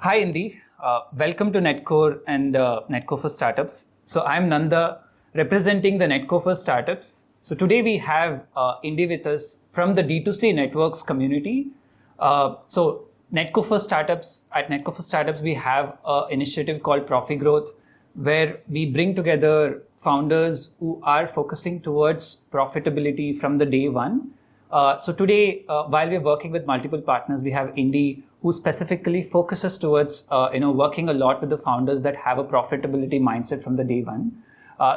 Hi, Indy. Welcome to Netcore and Netcore for Startups. So I'm Nanda, representing the Netcore for Startups. So today we have Indy with us from the D2C Networks community. So Netcore for Startups, at Netcore for Startups, we have an initiative called Profit Growth, where we bring together founders who are focusing towards profitability from the day one. So today, while we're working with multiple partners, we have Indy, who specifically focuses towards working a lot with the founders that have a profitability mindset from the day one.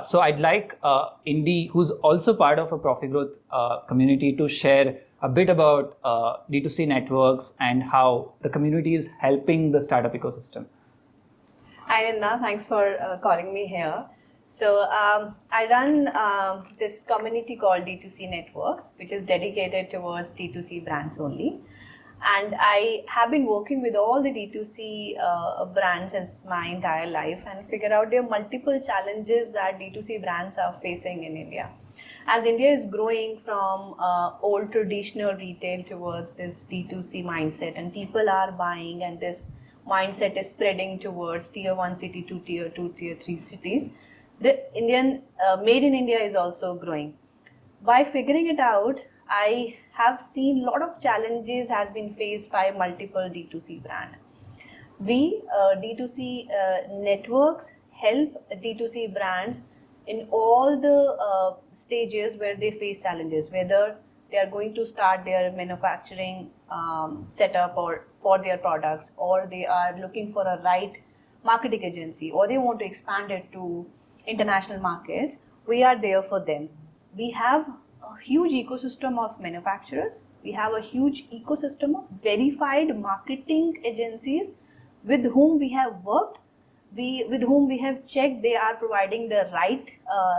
So I'd like Indy, who's also part of a Profit Growth community, to share a bit about D2C networks and how the community is helping the startup ecosystem. Hi, Nanda. Thanks for calling me here. So I run this community called D2C Networks, which is dedicated towards D2C brands only. And I have been working with all the D2C brands since my entire life and figure out there are multiple challenges that D2C brands are facing in India. As India is growing from old traditional retail towards this D2C mindset, and people are buying, and this mindset is spreading towards tier 1 city to tier 2, tier 3 cities, the Indian made in India is also growing. By figuring it out, I have seen a lot of challenges has been faced by multiple D2C brand. We D2C networks help D2C brands in all the stages where they face challenges, whether they are going to start their manufacturing setup or for their products, or they are looking for a right marketing agency, or they want to expand it to international markets. We are there for them. We have a huge ecosystem of manufacturers. We have a huge ecosystem of verified marketing agencies with whom we have worked, with whom we have checked they are providing the right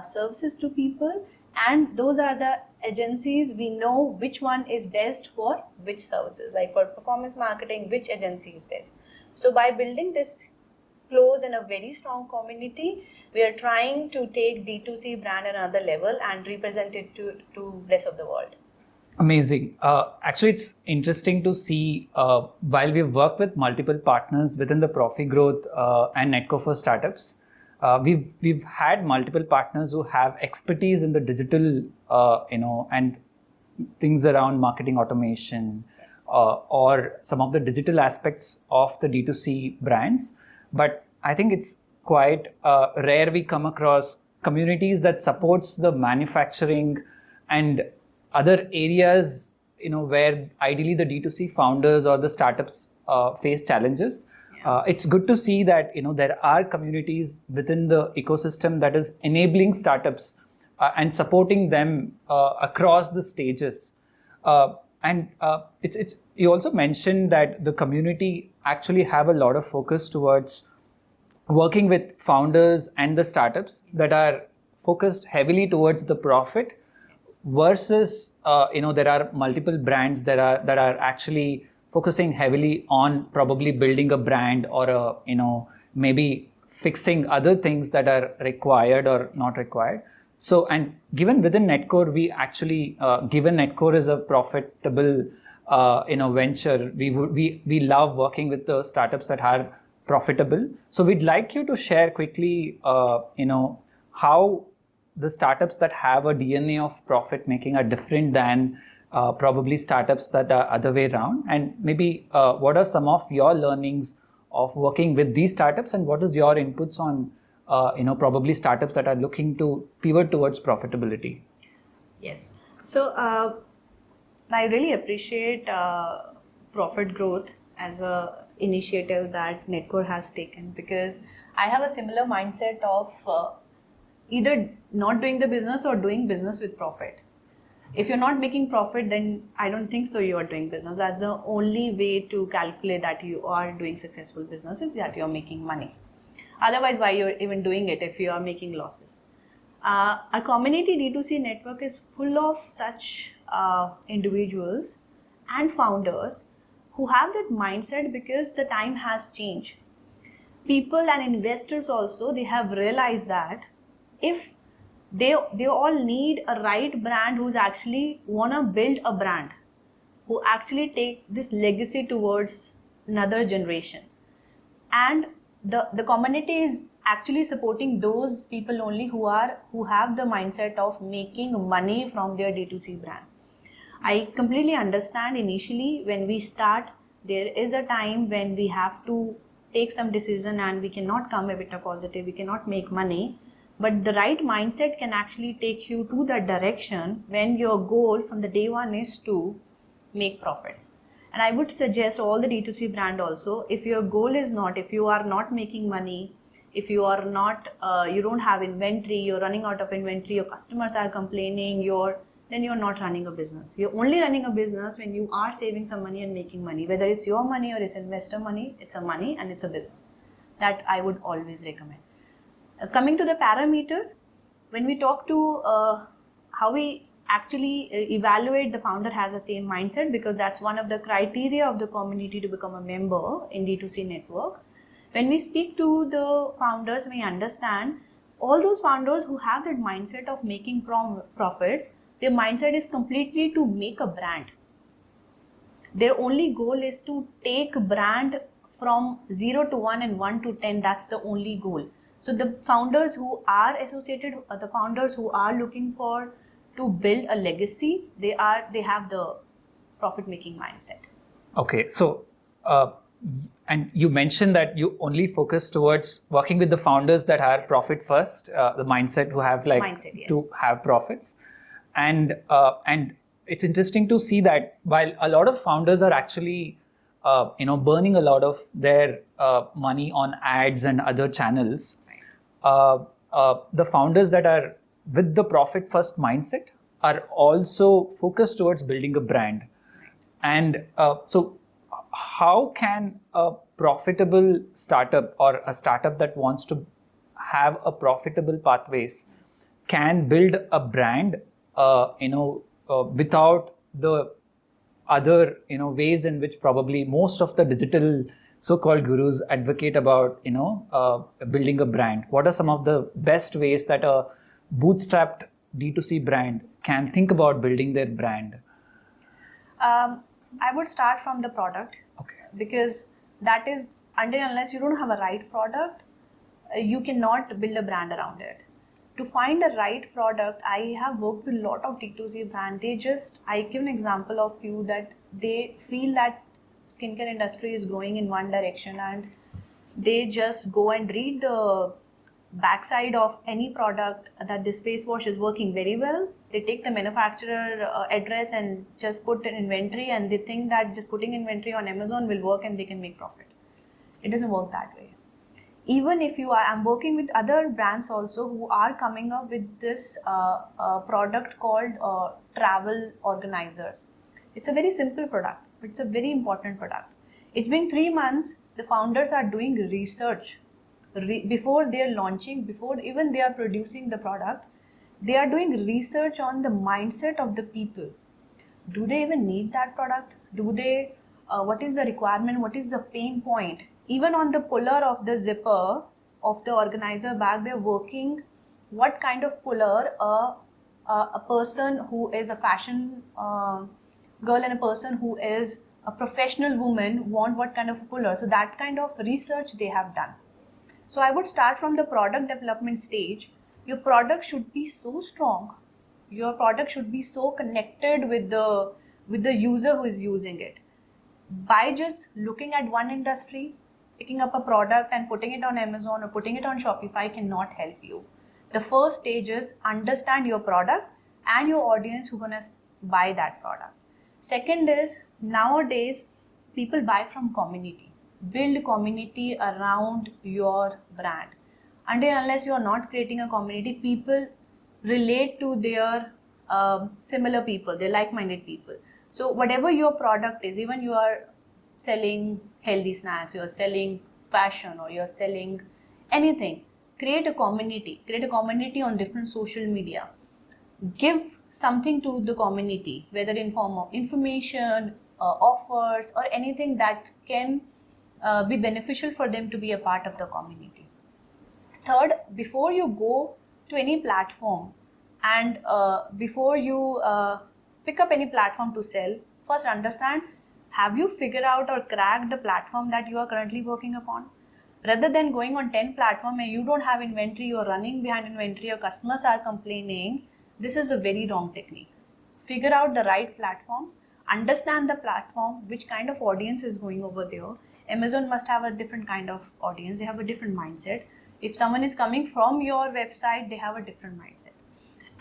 services to people, and those are the agencies we know which one is best for which services. Like for performance marketing, which agency is best. So by building this close and a very strong community, we are trying to take D2C brand another level and represent it to rest of the world. Amazing. Actually, it's interesting to see while we've worked with multiple partners within the Profit Growth and Netcore for Startups, we've had multiple partners who have expertise in the digital, and things around marketing automation or some of the digital aspects of the D2C brands. But I think it's quite rare we come across communities that supports the manufacturing and other areas, where ideally the D2C founders or the startups face challenges. It's good to see that, there are communities within the ecosystem that is enabling startups and supporting them across the stages. You also mentioned that the community actually have a lot of focus towards working with founders and the startups that are focused heavily towards the profit, versus there are multiple brands that are actually focusing heavily on probably building a brand or maybe fixing other things that are required or not required. So, and given within Netcore, we actually given Netcore is a profitable venture, we love working with the startups that are profitable. So we'd like you to share quickly how the startups that have a DNA of profit making are different than probably startups that are other way around, and maybe what are some of your learnings of working with these startups, and what is your inputs on probably startups that are looking to pivot towards profitability? Yes. So I really appreciate Profit Growth as a initiative that Netcore has taken, because I have a similar mindset of either not doing the business or doing business with profit. If you're not making profit, then I don't think so you are doing business. That's the only way to calculate that you are doing successful business, is that you're making money. Otherwise, why you're even doing it if you are making losses? Our community D2C network is full of such individuals and founders who have that mindset, because the time has changed. People and investors also, they have realized that if they all need a right brand who's actually wanna build a brand, who actually take this legacy towards another generations. and the community is actually supporting those people only who have the mindset of making money from their D2C brand. I completely understand initially when we start, there is a time when we have to take some decision and we cannot come EBITDA positive, we cannot make money. But the right mindset can actually take you to that direction when your goal from the day one is to make profits. And I would suggest all the D2C brand also, if your goal is not, if you are not making money, if you are not, you don't have inventory, you're running out of inventory, your customers are complaining, then you're not running a business. You're only running a business when you are saving some money and making money. Whether it's your money or it's investor money, it's a money and it's a business. That I would always recommend. Coming to the parameters, when we talk to how we actually evaluate the founder has the same mindset, because that's one of the criteria of the community to become a member in D2C network. When we speak to the founders, we understand all those founders who have that mindset of making profits, their mindset is completely to make a brand. Their only goal is to take brand from 0 to 1 and 1 to 10. That's the only goal. So the founders who are associated, the founders who are looking for to build a legacy, they have the profit making mindset. Okay, so and you mentioned that you only focus towards working with the founders that are profit first, the mindset who have Yes. to have profits, and it's interesting to see that while a lot of founders are actually burning a lot of their money on ads and other channels, the founders that are with the profit first mindset are also focused towards building a brand. And so how can a profitable startup or a startup that wants to have a profitable pathways can build a brand without the other ways in which probably most of the digital so-called gurus advocate about building a brand? What are some of the best ways that a bootstrapped D2C brand can think about building their brand? I would start from the product. Okay. Because that is, unless you don't have a right product, you cannot build a brand around it. To find a right product, I have worked with a lot of D2C brands. I give an example of few that they feel that skincare industry is growing in one direction and they just go and read the backside of any product that this face wash is working very well. They take the manufacturer address and just put an inventory, and they think that just putting inventory on Amazon will work and they can make profit. It doesn't work that way. Even if I'm working with other brands also who are coming up with this product called travel organizers. It's a very simple product, but it's a very important product. It's been 3 months, the founders are doing research before they're launching, before even they are producing the product, they are doing research on the mindset of the people. Do they even need that product? What is the requirement? What is the pain point? Even on the puller of the zipper of the organizer bag, they're working what kind of puller a person who is a fashion girl and a person who is a professional woman want what kind of puller. So that kind of research they have done. So I would start from the product development stage. Your product should be so strong. Your product should be so connected with the user who is using it. By just looking at one industry, picking up a product and putting it on Amazon or putting it on Shopify cannot help you. The first stage is understand your product and your audience who's gonna buy that product. Second is, nowadays people buy from community. Build community around your brand. Unless you are not creating a community, people relate to their similar people, they're like-minded people. So whatever your product is, even you are selling healthy snacks, you're selling fashion, or you're selling anything, create a community. Create a community on different social media. Give something to the community, whether in form of information, offers, or anything that can be beneficial for them to be a part of the community. Third, before you go to any platform and before you pick up any platform to sell, first understand, have you figured out or cracked the platform that you are currently working upon? Rather than going on 10 platforms and you don't have inventory, you're running behind inventory, your customers are complaining, this is a very wrong technique. Figure out the right platforms, understand the platform, which kind of audience is going over there. Amazon must have a different kind of audience, they have a different mindset. If someone is coming from your website, they have a different mindset.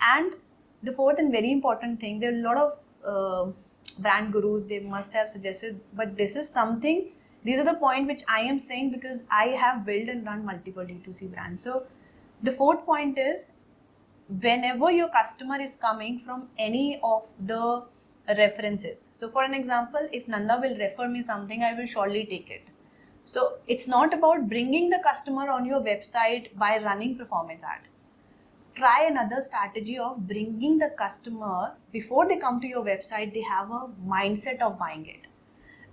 And the fourth and very important thing, there are a lot of brand gurus, they must have suggested, but this is something, these are the point which I am saying because I have built and run multiple D2C brands. So the fourth point is, whenever your customer is coming from any of the references. So for an example, if Nanda will refer me something, I will surely take it. So it's not about bringing the customer on your website by running performance ad. Try another strategy of bringing the customer before they come to your website, they have a mindset of buying it.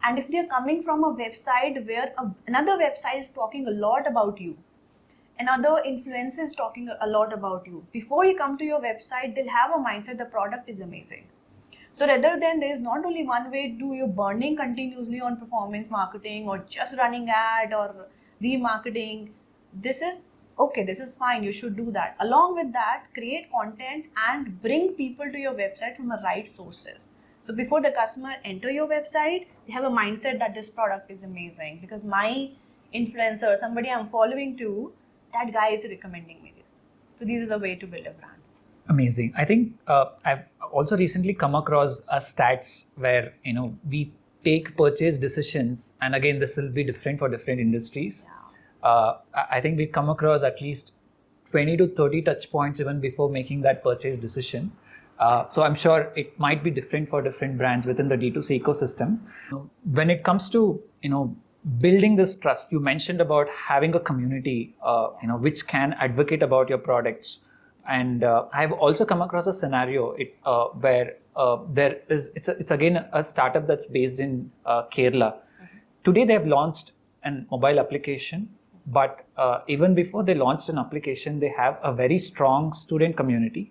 And if they're coming from a website where another website is talking a lot about you, another influencer is talking a lot about you, before you come to your website, they'll have a mindset the product is amazing. So rather than there is not only one way to you burning continuously on performance marketing or just running ad or remarketing, this is okay, this is fine, you should do that. Along with that, create content and bring people to your website from the right sources. So before the customer enter your website, they have a mindset that this product is amazing because my influencer, somebody I'm following to, that guy is recommending me this. So this is a way to build a brand. Amazing. I think I've also recently come across stats where we take purchase decisions, and again this will be different for different industries. I think we come across at least 20 to 30 touch points even before making that purchase decision. So I'm sure it might be different for different brands within the D2C ecosystem. When it comes to building this trust, you mentioned about having a community which can advocate about your products. And I've also come across a scenario where it's again a startup that's based in Kerala. Today they have launched an mobile application, but even before they launched an application, they have a very strong student community.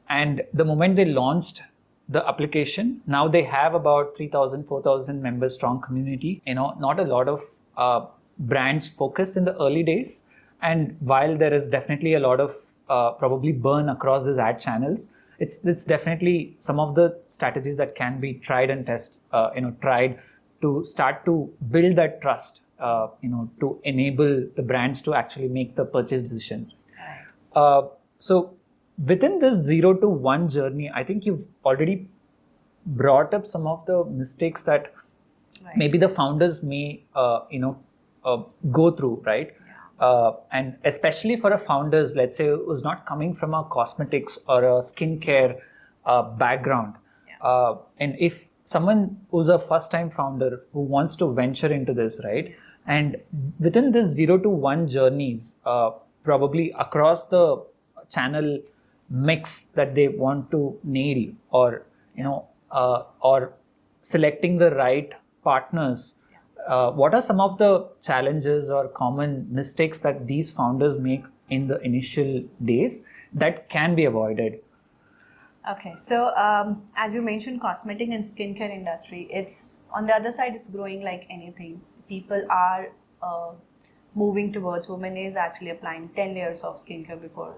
And the moment they launched the application, now they have about 3,000, 4,000 members strong community. Not a lot of brands focus in the early days. And while there is definitely a lot of probably burn across these ad channels, it's definitely some of the strategies that can be tried and tried to start to build that trust, to enable the brands to actually make the purchase decisions. So within this 0 to 1 journey, I think you've already brought up some of the mistakes that maybe the founders may go through, right? And especially for a founders, let's say, who's not coming from a cosmetics or a skincare background. And if someone who's a first-time founder who wants to venture into this, right? And within this 0 to 1 journeys, probably across the channel mix that they want to nail, or or selecting the right partners, what are some of the challenges or common mistakes that these founders make in the initial days that can be avoided? Okay, so as you mentioned, cosmetic and skincare industry, it's on the other side, it's growing like anything. People are moving towards, women is actually applying 10 layers of skincare before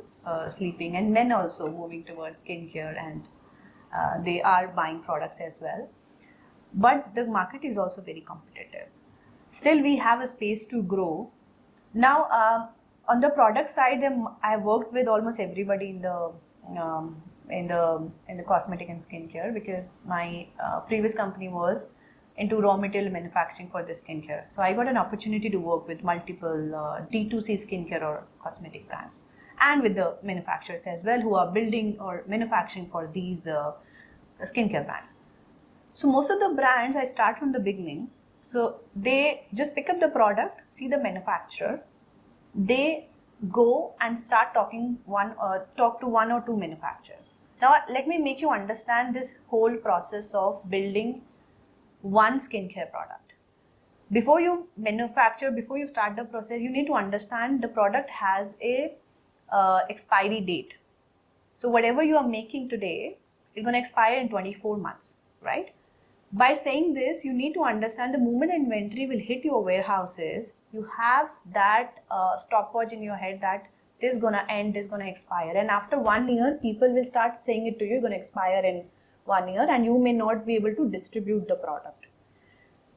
sleeping, and men also moving towards skincare, and they are buying products as well. But the market is also very competitive. Still, we have a space to grow. Now, on the product side, I worked with almost everybody in the cosmetic and skincare, because my previous company was into raw material manufacturing for the skincare. So I got an opportunity to work with multiple D2C skincare or cosmetic brands, and with the manufacturers as well who are building or manufacturing for these skincare brands. So most of the brands, I start from the beginning. So they just pick up the product, see the manufacturer, they go and start talk to 1 or 2 manufacturers. Now let me make you understand this whole process of building one skincare product. Before you manufacture, before you start the process, you need to understand the product has a expiry date. So whatever you are making today, it's going to expire in 24 months, right? By saying this, you need to understand the moment inventory will hit your warehouses, you have that stopwatch in your head that this is gonna end, this is gonna expire. And after 1 year, people will start saying it to you, gonna expire in 1 year, and you may not be able to distribute the product.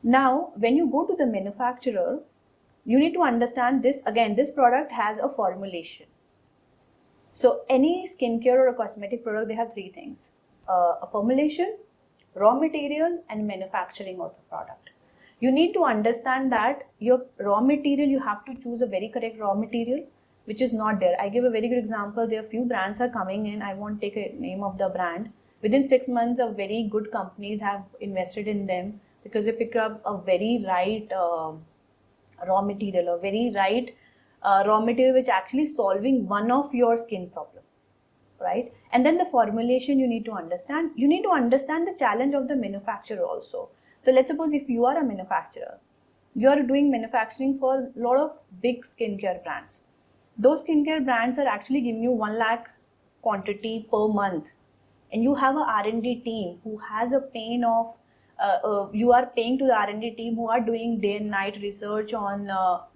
Now, when you go to the manufacturer, you need to understand this. Again, this product has a formulation. So any skincare or a cosmetic product, they have three things: a formulation, raw material, and manufacturing of the product. You need to understand that your raw material, you have to choose a very correct raw material, which is not there. I give a very good example. There are few brands are coming in. I won't take a name of the brand. Within 6 months, a very good companies have invested in them because they pick up a very right raw material, a very right raw material which actually solving one of your skin problem, right? And then the formulation you need to understand. You need to understand the challenge of the manufacturer also. So let's suppose if you are a manufacturer, you are doing manufacturing for a lot of big skincare brands. Those skincare brands are actually giving you 1 lakh quantity per month, and you have a R&D team who has a pain of you are paying to the R&D team who are doing day and night research on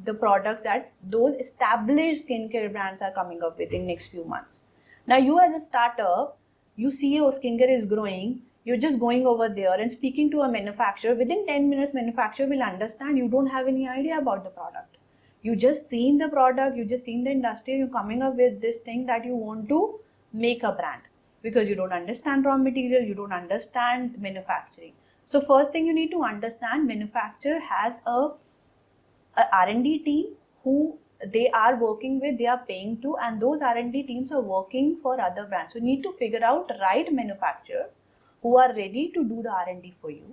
the products that those established skincare brands are coming up with in next few months. Now you as a startup, you see your skincare is growing, you're just going over there and speaking to a manufacturer. Within 10 minutes, manufacturer will understand you don't have any idea about the product. You just seen the product, you just seen the industry, you're coming up with this thing that you want to make a brand because you don't understand raw material, you don't understand manufacturing. So first thing you need to understand, manufacturer has a R&D team who they are working with, they are paying to, and those R&D teams are working for other brands. So you need to figure out right manufacturers who are ready to do the R&D for you.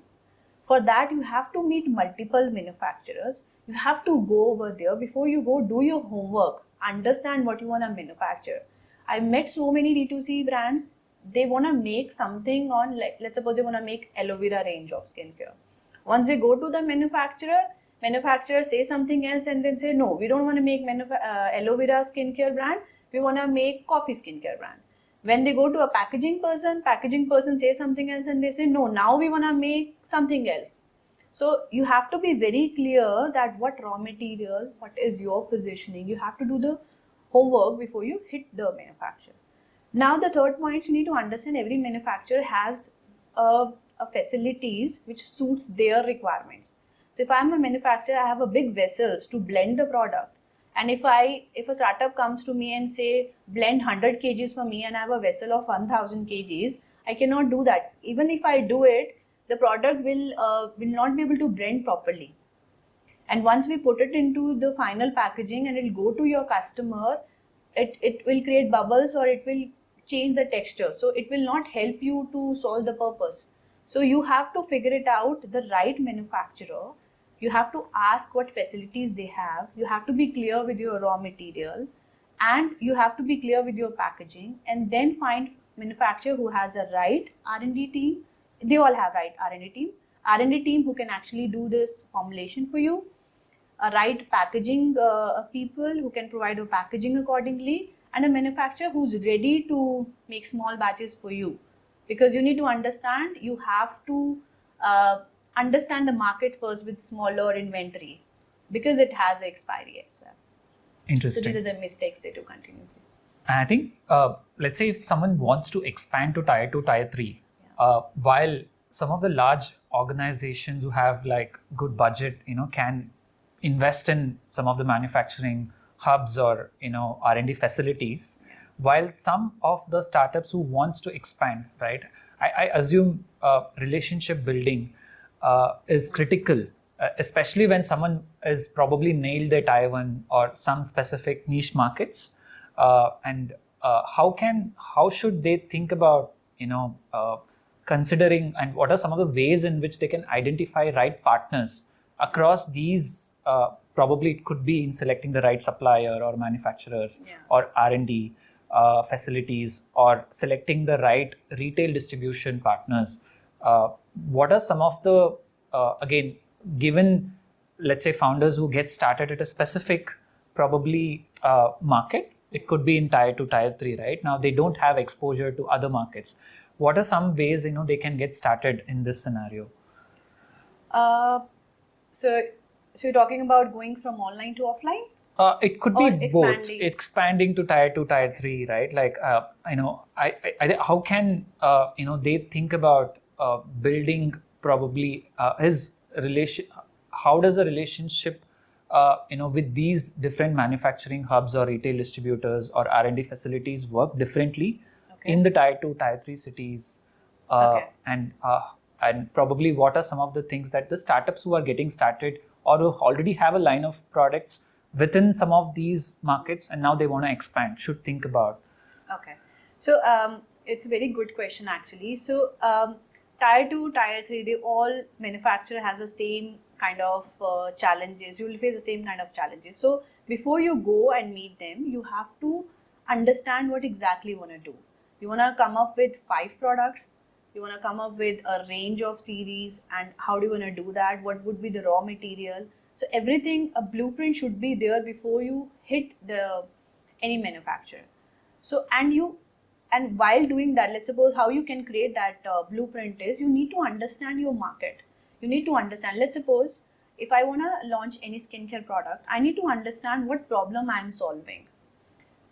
For that, you have to meet multiple manufacturers. You have to go over there. Before you go, do your homework, understand what you want to manufacture. I met so many D2C brands. They want to make something on, like, let's suppose they want to make aloe vera range of skincare. Once they go to the manufacturer say something else and then say, no, we don't want to make aloe vera skincare brand, we want to make coffee skincare brand. When they go to a packaging person says something else and they say, no, now we want to make something else. So you have to be very clear that what raw material, what is your positioning. You have to do the homework before you hit the manufacturer. Now the third point, you need to understand every manufacturer has a facilities which suits their requirements. So if I'm a manufacturer, I have a big vessels to blend the product. And if a startup comes to me and say blend 100 kgs for me and I have a vessel of 1000 kgs, I cannot do that. Even if I do it, the product will not be able to blend properly. And once we put it into the final packaging and it will go to your customer, it will create bubbles or it will change the texture. So it will not help you to solve the purpose. So you have to figure it out, the right manufacturer. You have to ask what facilities they have. You have to be clear with your raw material and you have to be clear with your packaging, and then find manufacturer who has a right R&D team. They all have right R&D team who can actually do this formulation for you. A right packaging people who can provide a packaging accordingly, and a manufacturer who's ready to make small batches for you. Because you need to understand, you have to understand the market first with smaller inventory because it has an expiry as well. Interesting. So these are the mistakes they do continuously. And I think, let's say if someone wants to expand to tier 2, tier 3, while some of the large organizations who have like good budget, can invest in some of the manufacturing hubs or, R&D facilities, while some of the startups who wants to expand, right? I assume relationship building is critical, especially when someone is probably nailed their tier 1 or some specific niche markets. And how should they think about, considering, and what are some of the ways in which they can identify right partners across these, probably it could be in selecting the right supplier or manufacturers or R&D facilities, or selecting the right retail distribution partners. What are some of the, again, given, let's say, founders who get started at a specific probably market, it could be in tier 2, tier 3, right? Now they don't have exposure to other markets. What are some ways, they can get started in this scenario? Uh, so, so you're talking about going from online to offline? It could Or be both, expanding? expanding to tier 2, tier 3, right? Like, how can, they think about building probably his relation, how does the relationship, with these different manufacturing hubs or retail distributors or R&D facilities work differently in the tier 2, tier 3 cities? Okay. And probably what are some of the things that the startups who are getting started or who already have a line of products within some of these markets and now they want to expand should think about? Okay. So it's a very good question actually. So tier 2, tier 3, they all manufacturer has the same kind of challenges. You will face the same kind of challenges. So before you go and meet them, you have to understand what exactly you want to do. You want to come up with 5 products. You want to come up with a range of series, and how do you want to do that? What would be the raw material? So everything, a blueprint should be there before you hit the any manufacturer. So and while doing that, let's suppose how you can create that blueprint is you need to understand your market. You need to understand, let's suppose if I want to launch any skincare product, I need to understand what problem I'm solving.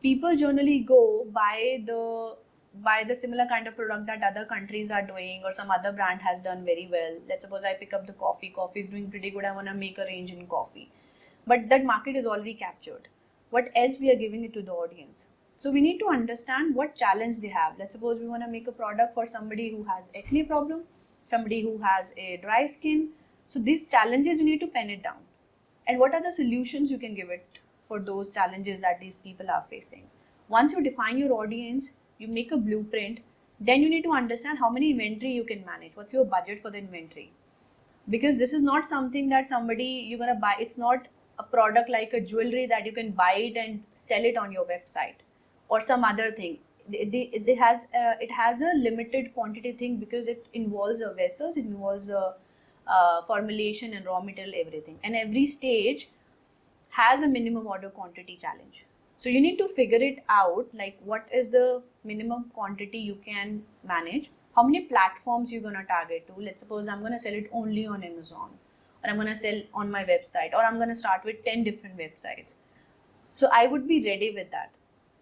People generally go by the similar kind of product that other countries are doing or some other brand has done very well. Let's suppose I pick up the coffee is doing pretty good, I want to make a range in coffee, but that market is already captured. What else we are giving it to the audience? So we need to understand what challenge they have. Let's suppose we want to make a product for somebody who has acne problem, somebody who has a dry skin. So these challenges you need to pen it down, and what are the solutions you can give it for those challenges that these people are facing. Once you define your audience, you make a blueprint, then you need to understand how many inventory you can manage, what's your budget for the inventory, because this is not something that somebody you're going to buy. It's not a product like a jewelry that you can buy it and sell it on your website or some other thing. It has a limited quantity thing because it involves a vessels, it involves a formulation and raw material, everything, and every stage has a minimum order quantity challenge. So you need to figure it out, like what is the minimum quantity you can manage, how many platforms you're going to target to. Let's suppose I'm going to sell it only on Amazon, or I'm going to sell on my website, or I'm going to start with 10 different websites. So I would be ready with that.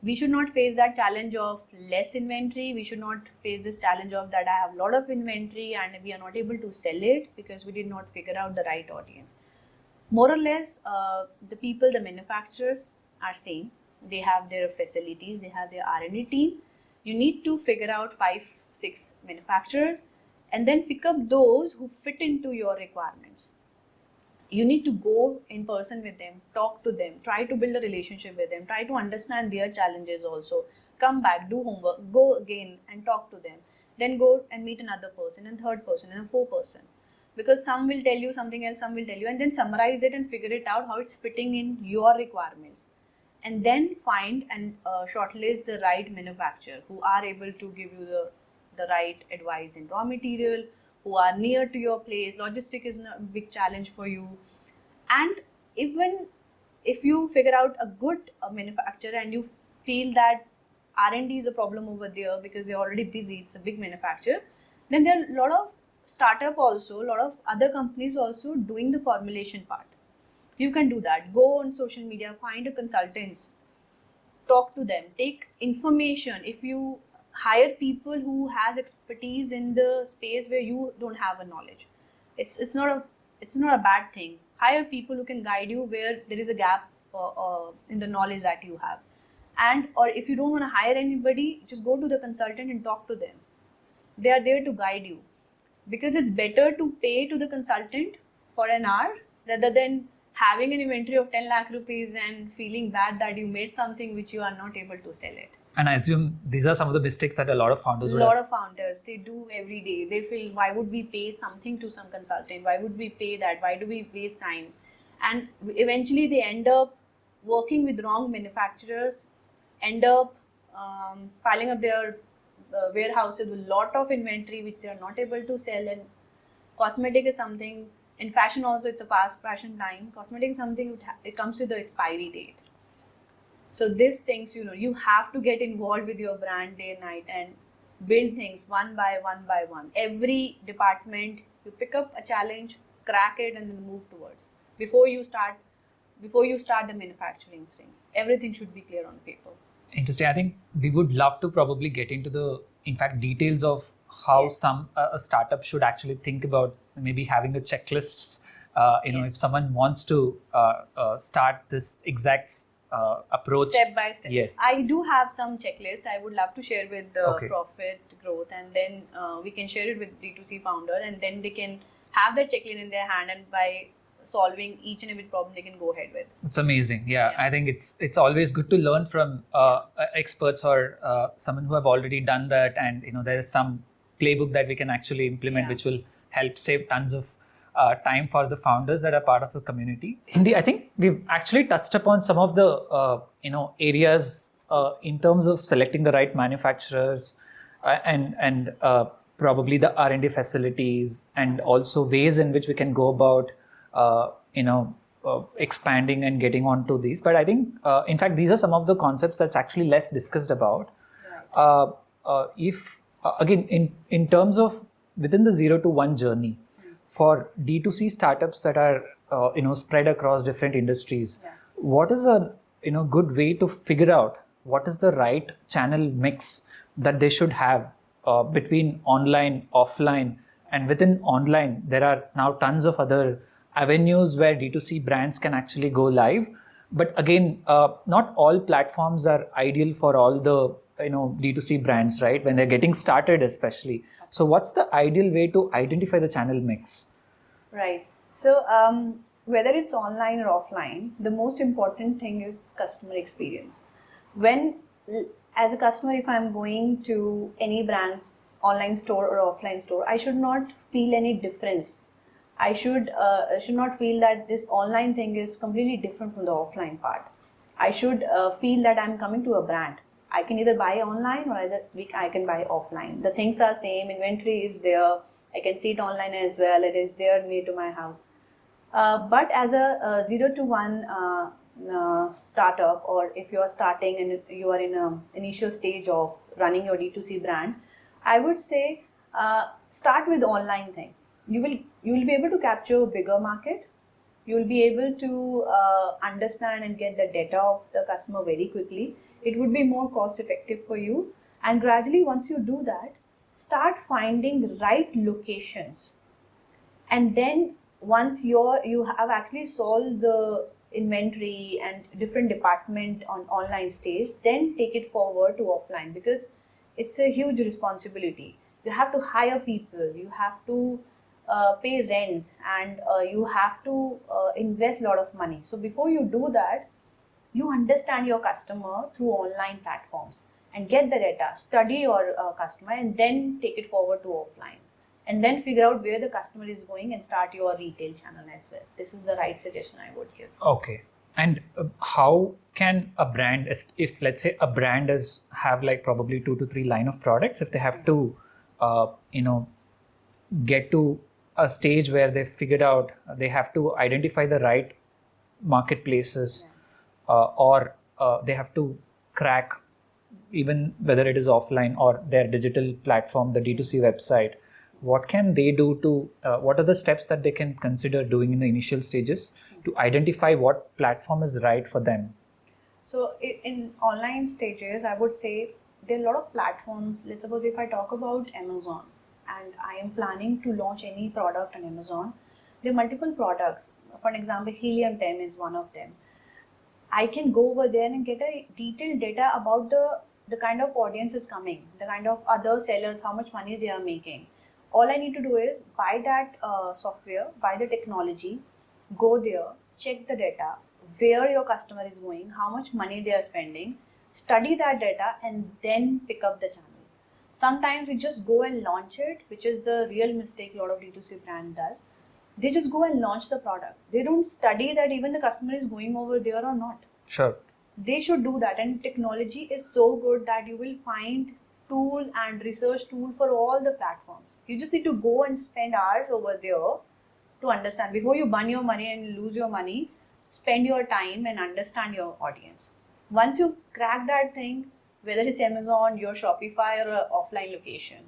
We should not face that challenge of less inventory. We should not face this challenge of that I have a lot of inventory and we are not able to sell it because we did not figure out the right audience. More or less, the people, the manufacturers are same. They have their facilities, they have their R&D team. You need to figure out 5, 6 manufacturers and then pick up those who fit into your requirements. You need to go in person with them, talk to them, try to build a relationship with them, try to understand their challenges also. Come back, do homework, go again and talk to them. Then go and meet another person, and third person, and a fourth person. Because some will tell you something else, some will tell you, and then summarize it and figure it out how it's fitting in your requirements. And then find and shortlist the right manufacturer who are able to give you the right advice in raw material, who are near to your place. Logistic is a big challenge for you. And even if you figure out a good manufacturer and you feel that R&D is a problem over there because they're already busy, it's a big manufacturer, then there are a lot of startup also, a lot of other companies also doing the formulation part. You can do that. Go on social media, find a consultants, talk to them, take information. If you hire people who has expertise in the space where you don't have a knowledge, it's not a bad thing. Hire people who can guide you where there is a gap in the knowledge that you have. And or if you don't want to hire anybody, just go to the consultant and talk to them. They are there to guide you, because it's better to pay to the consultant for an hour rather than having an inventory of 10 lakh rupees and feeling bad that you made something which you are not able to sell it. And I assume these are some of the mistakes that a lot of founders would A lot have. of founders, they do every day. They feel, why would we pay something to some consultant? Why would we pay that? Why do we waste time? And eventually they end up working with wrong manufacturers, end up piling up their warehouses with a lot of inventory which they are not able to sell. And cosmetic is something, in fashion also, it's a fast fashion time. Cosmetic is something, it comes with the expiry date. So these things, you have to get involved with your brand day and night and build things one by one by one. Every department, you pick up a challenge, crack it and then move towards. Before you start the manufacturing thing, everything should be clear on paper. Interesting. I think we would love to probably get into the, in fact, details of how Yes. a startup should actually think about maybe having a checklists. If someone wants to start this exact approach. Step by step. Yes. I do have some checklists I would love to share with the Okay. Profit Growth, and then we can share it with D2C Founders, and then they can have that checklist in their hand, and by solving each and every problem they can go ahead with. It's amazing. Yeah, I think it's always good to learn from experts or someone who have already done that, and there is some playbook that we can actually implement, which will help save tons of time for the founders that are part of the community. Hindi, I think we've actually touched upon some of the areas in terms of selecting the right manufacturers and probably the R&D facilities, and also ways in which we can go about expanding and getting onto these. But I think, in fact, these are some of the concepts that's actually less discussed about. Right. Again, in terms of within the 0 to 1 journey, for D2C startups that are spread across different industries, what is a good way to figure out what is the right channel mix that they should have between online, offline, and within online there are now tons of other avenues where D2C brands can actually go live. But again, not all platforms are ideal for all the D2C brands, right? When they're getting started, especially. So what's the ideal way to identify the channel mix? Right. So whether it's online or offline, the most important thing is customer experience. As a customer, if I'm going to any brand's online store or offline store, I should not feel any difference. I should not feel that this online thing is completely different from the offline part. I should feel that I'm coming to a brand. I can either buy online or I can buy offline. The things are same. Inventory is there. I can see it online as well. It is there near to my house. But as a 0 to 1 startup, or if you are starting and you are in an initial stage of running your D2C brand, I would say start with online thing. You will be able to capture a bigger market. You will be able to understand and get the data of the customer very quickly. It would be more cost effective for you. And gradually, once you do that, start finding the right locations. And then once you have actually solved the inventory and different department on online stage, then take it forward to offline, because it's a huge responsibility. You have to hire people, you have to pay rents, and you have to invest a lot of money. So before you do that, you understand your customer through online platforms and get the data, study your customer, and then take it forward to offline. And then figure out where the customer is going and start your retail channel as well. This is the right suggestion I would give. Okay. And how can a brand, if let's say a brand have like probably 2 to 3 line of products, if they have to, get to a stage where they figured out they have to identify the right marketplaces, or they have to crack even whether it is offline or their digital platform, the D2C website, what can they do to, what are the steps that they can consider doing in the initial stages to identify what platform is right for them? So in online stages, I would say there are a lot of platforms. Let's suppose if I talk about Amazon and I am planning to launch any product on Amazon, there are multiple products. For example, Helium 10 is one of them. I can go over there and get a detailed data about the kind of audience is coming, the kind of other sellers, how much money they are making. All I need to do is buy that software, buy the technology, go there, check the data, where your customer is going, how much money they are spending, study that data, and then pick up the channel. Sometimes we just go and launch it, which is the real mistake a lot of D2C brand does. They just go and launch the product. They don't study that even the customer is going over there or not. Sure. They should do that, and technology is so good that you will find tool and research tool for all the platforms. You just need to go and spend hours over there to understand. Before you burn your money and lose your money, spend your time and understand your audience. Once you crack that thing, whether it's Amazon, your Shopify, or an offline location,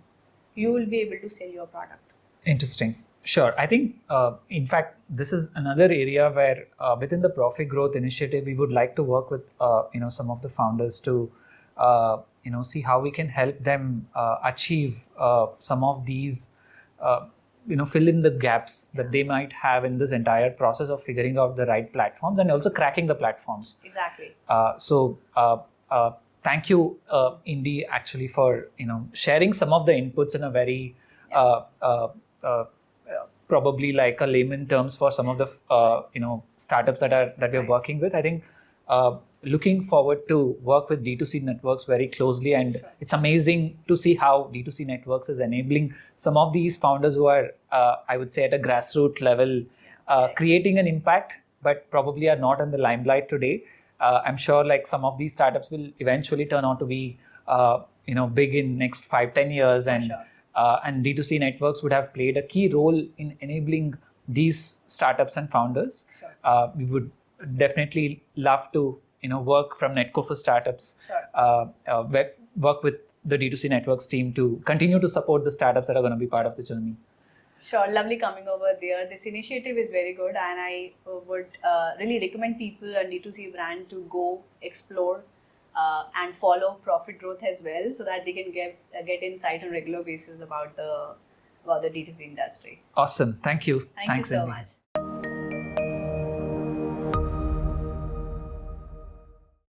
you will be able to sell your product. Interesting. Sure. I think, in fact, this is another area where within the Profit Growth Initiative, we would like to work with some of the founders to see how we can help them achieve some of these fill in the gaps that they might have in this entire process of figuring out the right platforms and also cracking the platforms. Exactly. Thank you, Indy, actually for sharing some of the inputs in a very probably like a layman terms for some of the startups that we're working with. I think looking forward to work with D2C Networks very closely, and it's amazing to see how D2C Networks is enabling some of these founders who are, I would say, at a grassroots level, creating an impact, but probably are not in the limelight today. I'm sure like some of these startups will eventually turn out to be big in next 5-10 years, and D2C Networks would have played a key role in enabling these startups and founders. We would definitely love to work from Netcore for startups, work with the D2C Networks team to continue to support the startups that are going to be part of the journey. Sure, lovely coming over there. This initiative is very good, and I would really recommend people and D2C brand to go explore and follow Profit Growth as well, so that they can get insight on regular basis about the D2C industry. Awesome. Thank you. Thanks, you so much.